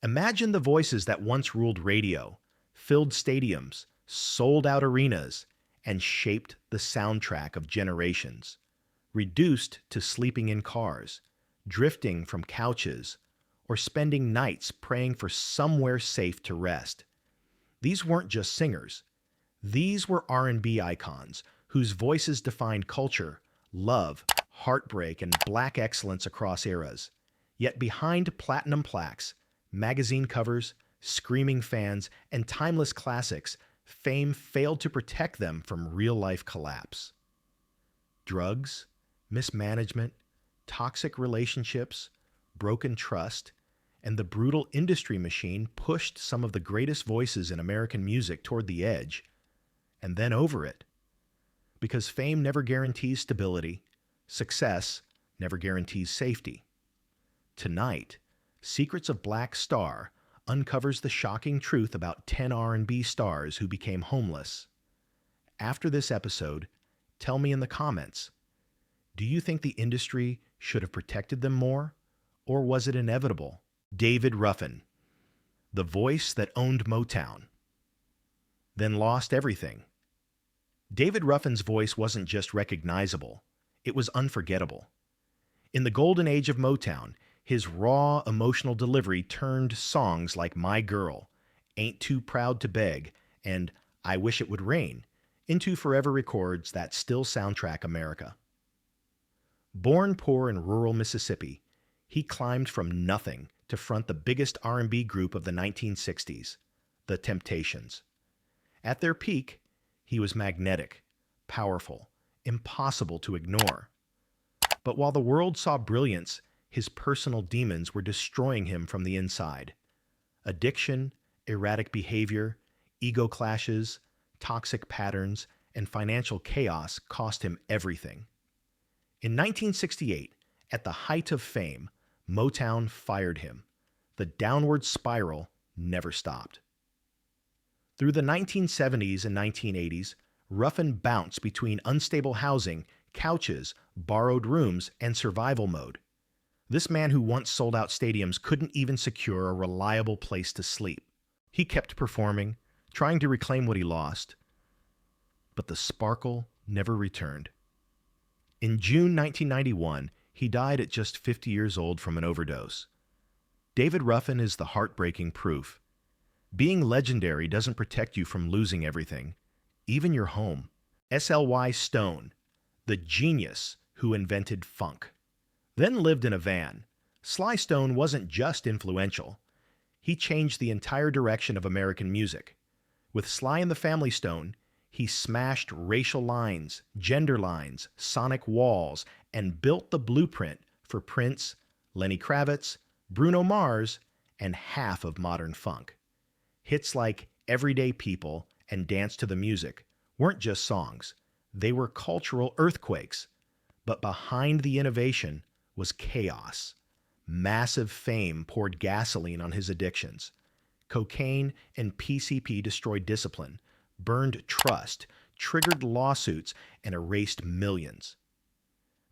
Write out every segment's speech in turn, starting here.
Imagine the voices that once ruled radio, filled stadiums, sold out arenas, and shaped the soundtrack of generations, reduced to sleeping in cars, drifting from couches, or spending nights praying for somewhere safe to rest. These weren't just singers. These were R&B icons whose voices defined culture, love, heartbreak, and black excellence across eras. Yet behind platinum plaques, magazine covers, screaming fans, and timeless classics, fame failed to protect them from real-life collapse. Drugs, mismanagement, toxic relationships, broken trust, and the brutal industry machine pushed some of the greatest voices in American music toward the edge, and then over it. Because fame never guarantees stability, success never guarantees safety. Tonight, Secrets of Black Star uncovers the shocking truth about 10 R&B stars who became homeless. After this episode, tell me in the comments, do you think the industry should have protected them more, or was it inevitable? David Ruffin, the voice that owned Motown, then lost everything. David Ruffin's voice wasn't just recognizable, it was unforgettable. In the golden age of Motown, his raw, emotional delivery turned songs like My Girl, Ain't Too Proud to Beg, and I Wish It Would Rain into forever records that still soundtrack America. Born poor in rural Mississippi, he climbed from nothing to front the biggest R&B group of the 1960s, The Temptations. At their peak, he was magnetic, powerful, impossible to ignore. But while the world saw brilliance, his personal demons were destroying him from the inside. Addiction, erratic behavior, ego clashes, toxic patterns, and financial chaos cost him everything. In 1968, at the height of fame, Motown fired him. The downward spiral never stopped. Through the 1970s and 1980s, Ruffin bounced between unstable housing, couches, borrowed rooms, and survival mode. This man who once sold out stadiums couldn't even secure a reliable place to sleep. He kept performing, trying to reclaim what he lost. But the sparkle never returned. In June 1991, he died at just 50 years old from an overdose. David Ruffin is the heartbreaking proof. Being legendary doesn't protect you from losing everything, even your home. Sly Stone, the genius who invented funk, then lived in a van. Sly Stone wasn't just influential. He changed the entire direction of American music. With Sly and the Family Stone, he smashed racial lines, gender lines, sonic walls, and built the blueprint for Prince, Lenny Kravitz, Bruno Mars, and half of modern funk. Hits like Everyday People and Dance to the Music weren't just songs. They were cultural earthquakes. But behind the innovation was chaos. Massive fame poured gasoline on his addictions. Cocaine and PCP destroyed discipline, burned trust, triggered lawsuits, and erased millions.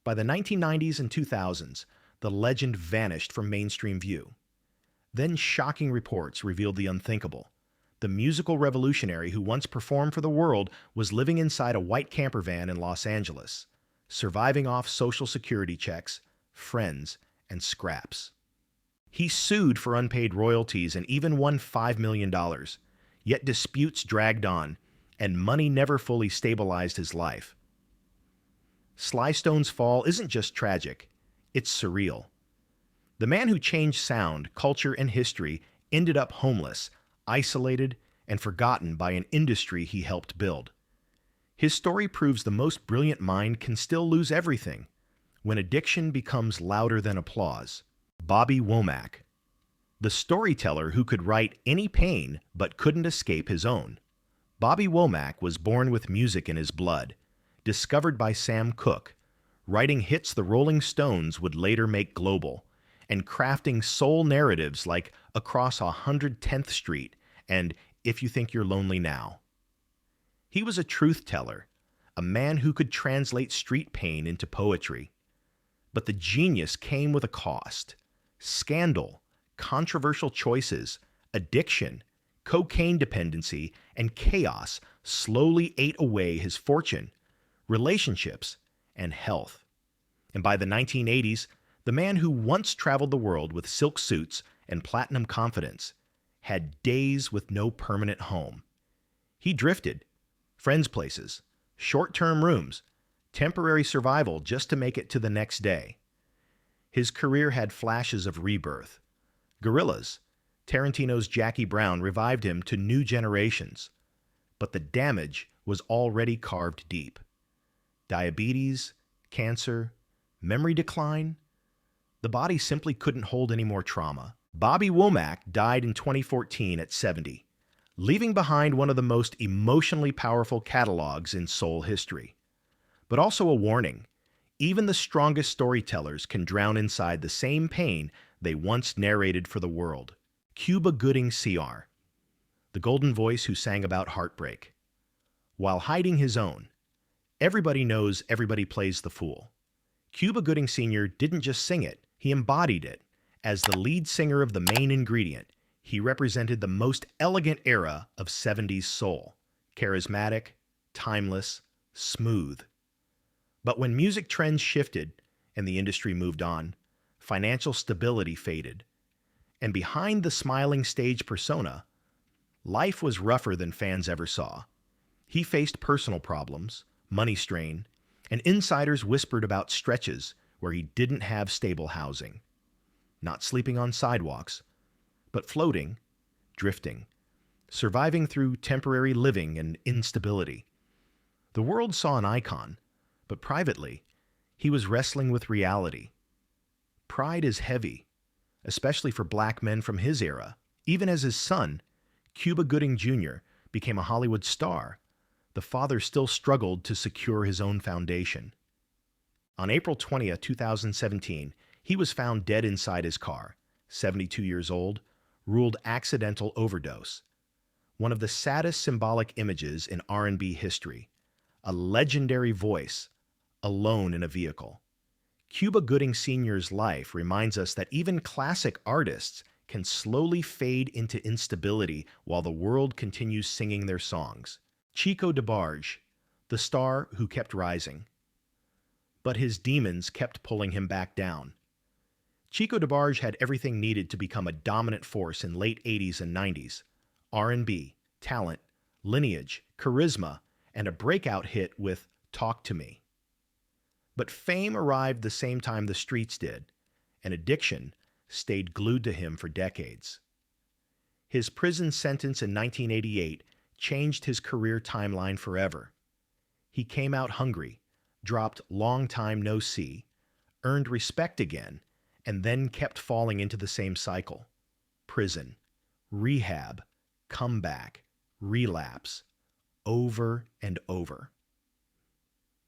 By the 1990s and 2000s, the legend vanished from mainstream view. Then shocking reports revealed the unthinkable. The musical revolutionary who once performed for the world was living inside a white camper van in Los Angeles, surviving off Social Security checks, friends, and scraps. He sued for unpaid royalties and even won $5 million. Yet disputes dragged on, and money never fully stabilized his life. Sly Stone's fall isn't just tragic, it's surreal. The man who changed sound, culture, and history ended up homeless, isolated, and forgotten by an industry he helped build. His story proves the most brilliant mind can still lose everything when addiction becomes louder than applause. Bobby Womack, the storyteller who could write any pain but couldn't escape his own. Bobby Womack was born with music in his blood, discovered by Sam Cooke, writing hits the Rolling Stones would later make global, and crafting soul narratives like Across 110th Street and If You Think You're Lonely Now. He was a truth teller, a man who could translate street pain into poetry. But the genius came with a cost: scandal, controversial choices, addiction, cocaine dependency, and chaos slowly ate away his fortune, relationships, and health. And by the 1980s, the man who once traveled the world with silk suits and platinum confidence had days with no permanent home. He drifted, friends' places, short-term rooms, temporary survival just to make it to the next day. His career had flashes of rebirth. Gorillas, Tarantino's Jackie Brown, revived him to new generations. But the damage was already carved deep. Diabetes, cancer, memory decline. The body simply couldn't hold any more trauma. Bobby Womack died in 2014 at 70, leaving behind one of the most emotionally powerful catalogs in soul history. But also a warning: even the strongest storytellers can drown inside the same pain they once narrated for the world. Cuba Gooding Sr., the golden voice who sang about heartbreak. While hiding his own, everybody knows everybody plays the fool. Cuba Gooding Sr. didn't just sing it, he embodied it. As the lead singer of the main ingredient, he represented the most elegant era of 70s soul. Charismatic, timeless, smooth. But when music trends shifted and the industry moved on, financial stability faded. And behind the smiling stage persona, life was rougher than fans ever saw. He faced personal problems, money strain, and insiders whispered about stretches where he didn't have stable housing. Not sleeping on sidewalks, but floating, drifting, surviving through temporary living and instability. The world saw an icon, but privately, he was wrestling with reality. Pride is heavy, especially for black men from his era. Even as his son, Cuba Gooding Jr., became a Hollywood star, the father still struggled to secure his own foundation. On April 20, 2017, he was found dead inside his car, 72 years old, ruled accidental overdose. One of the saddest symbolic images in R&B history, a legendary voice, alone in a vehicle. Cuba Gooding Sr.'s life reminds us that even classic artists can slowly fade into instability while the world continues singing their songs. Chico DeBarge, the star who kept rising. But his demons kept pulling him back down. Chico DeBarge had everything needed to become a dominant force in late 80s and 90s. R&B, talent, lineage, charisma, and a breakout hit with Talk to Me. But fame arrived the same time the streets did, and addiction stayed glued to him for decades. His prison sentence in 1988 changed his career timeline forever. He came out hungry, dropped Long Time No See, earned respect again, and then kept falling into the same cycle. Prison, rehab, comeback, relapse, over and over.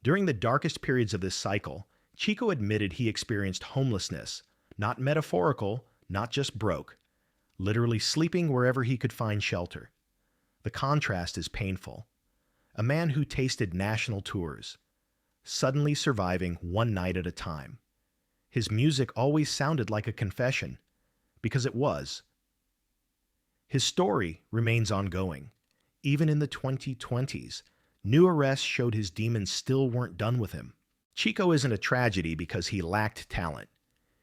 During the darkest periods of this cycle, Chico admitted he experienced homelessness, not metaphorical, not just broke, literally sleeping wherever he could find shelter. The contrast is painful. A man who tasted national tours, suddenly surviving one night at a time. His music always sounded like a confession, because it was. His story remains ongoing. Even in the 2020s, new arrests showed his demons still weren't done with him. Chico isn't a tragedy because he lacked talent.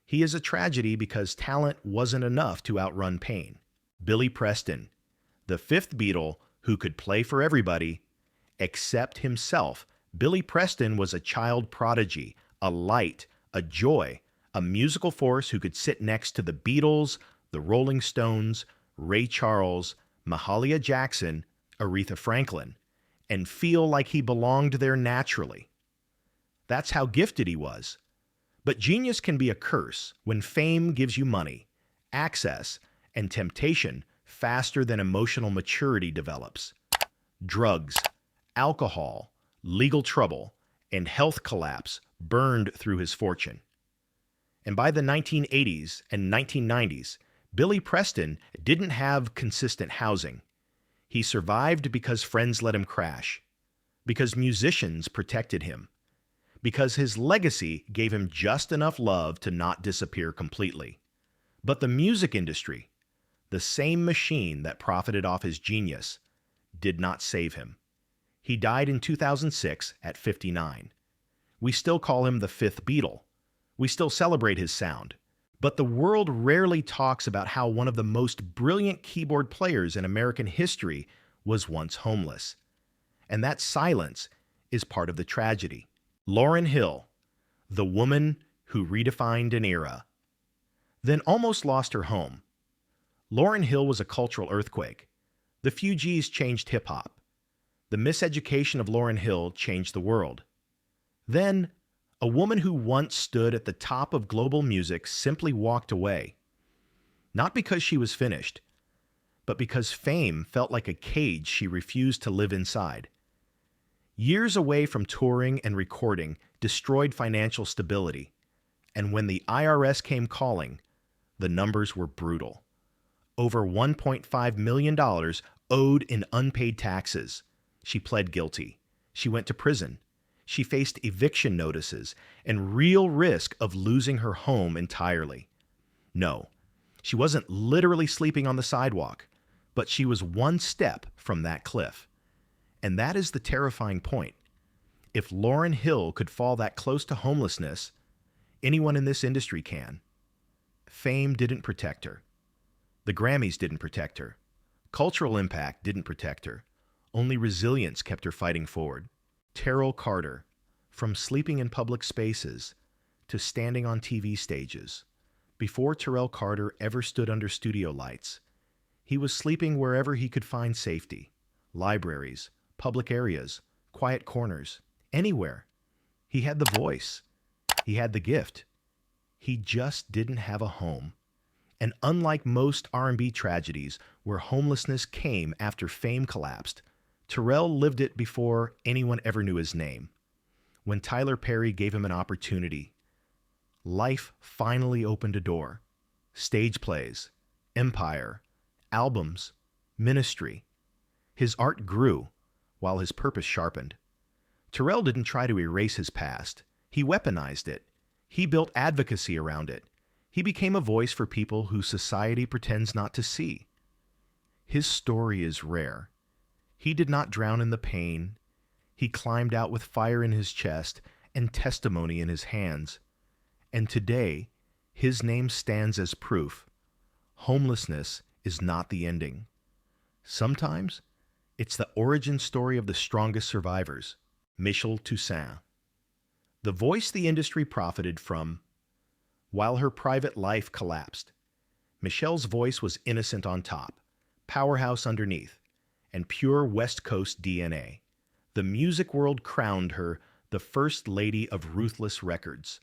He is a tragedy because talent wasn't enough to outrun pain. Billy Preston, the fifth Beatle who could play for everybody except himself. Billy Preston was a child prodigy, a light, a joy, a musical force who could sit next to the Beatles, the Rolling Stones, Ray Charles, Mahalia Jackson, Aretha Franklin, and feel like he belonged there naturally. That's how gifted he was. But genius can be a curse when fame gives you money, access, and temptation faster than emotional maturity develops. Drugs, alcohol, legal trouble, and health collapse burned through his fortune. And by the 1980s and 1990s, Billy Preston didn't have consistent housing. He survived because friends let him crash, because musicians protected him, because his legacy gave him just enough love to not disappear completely. But the music industry, the same machine that profited off his genius, did not save him. He died in 2006 at 59. We still call him the fifth Beatle. We still celebrate his sound. But the world rarely talks about how one of the most brilliant keyboard players in American history was once homeless. And that silence is part of the tragedy. Lauryn Hill, the woman who redefined an era, then almost lost her home. Lauryn Hill was a cultural earthquake. The Fugees changed hip-hop. The miseducation of Lauryn Hill changed the world. Then, a woman who once stood at the top of global music simply walked away. Not because she was finished, but because fame felt like a cage she refused to live inside. Years away from touring and recording destroyed financial stability, and when the IRS came calling, the numbers were brutal. Over $1.5 million owed in unpaid taxes. She pled guilty. She went to prison. She faced eviction notices and real risk of losing her home entirely. No, she wasn't literally sleeping on the sidewalk, but she was one step from that cliff. And that is the terrifying point. If Lauryn Hill could fall that close to homelessness, anyone in this industry can. Fame didn't protect her. The Grammys didn't protect her. Cultural impact didn't protect her. Only resilience kept her fighting forward. Terrell Carter, from sleeping in public spaces to standing on TV stages. Before Terrell Carter ever stood under studio lights, he was sleeping wherever he could find safety. Libraries, public areas, quiet corners, anywhere. He had the voice. He had the gift. He just didn't have a home. And unlike most R&B tragedies where homelessness came after fame collapsed, Terrell lived it before anyone ever knew his name. When Tyler Perry gave him an opportunity, life finally opened a door. Stage plays, empire, albums, ministry. His art grew while his purpose sharpened. Terrell didn't try to erase his past. He weaponized it. He built advocacy around it. He became a voice for people who society pretends not to see. His story is rare. He did not drown in the pain. He climbed out with fire in his chest and testimony in his hands. And today, his name stands as proof. Homelessness is not the ending. Sometimes, it's the origin story of the strongest survivors. Michelle Tusan, the voice the industry profited from, while her private life collapsed. Michelle's voice was innocent on top, powerhouse underneath, and pure West Coast DNA. The music world crowned her the first lady of ruthless records.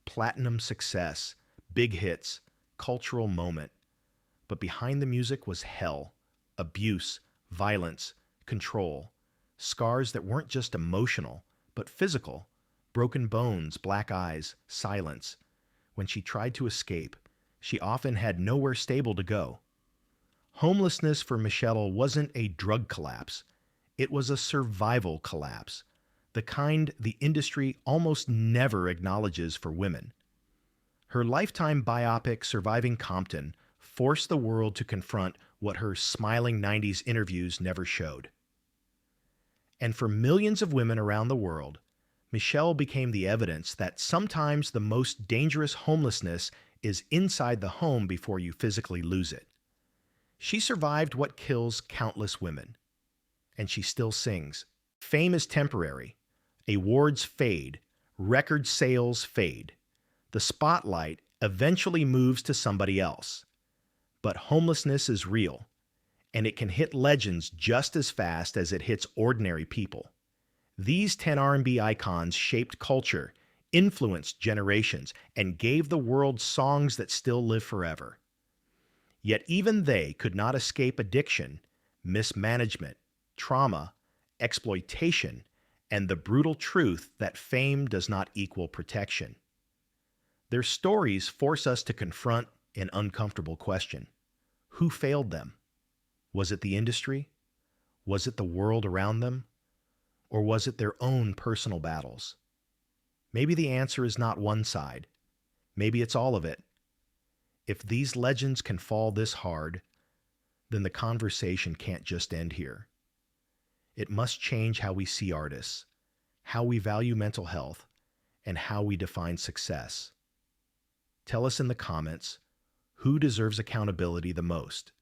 Platinum success, big hits, cultural moment. But behind the music was hell, abuse, violence, control, scars that weren't just emotional, but physical, broken bones, black eyes, silence. When she tried to escape, she often had nowhere stable to go. Homelessness for Michelle wasn't a drug collapse. It was a survival collapse, the kind the industry almost never acknowledges for women. Her Lifetime biopic Surviving Compton forced the world to confront what her smiling 90s interviews never showed. And for millions of women around the world, Michelle became the evidence that sometimes the most dangerous homelessness is inside the home before you physically lose it. She survived what kills countless women. And she still sings. Fame is temporary. Awards fade. Record sales fade. The spotlight eventually moves to somebody else. But homelessness is real, and it can hit legends just as fast as it hits ordinary people. These 10 R&B icons shaped culture, influenced generations, and gave the world songs that still live forever. Yet even they could not escape addiction, mismanagement, trauma, exploitation, and the brutal truth that fame does not equal protection. Their stories force us to confront an uncomfortable question. Who failed them? Was it the industry? Was it the world around them? Or was it their own personal battles? Maybe the answer is not one side. Maybe it's all of it. If these legends can fall this hard, then the conversation can't just end here. It must change how we see artists, how we value mental health, and how we define success. Tell us in the comments, who deserves accountability the most?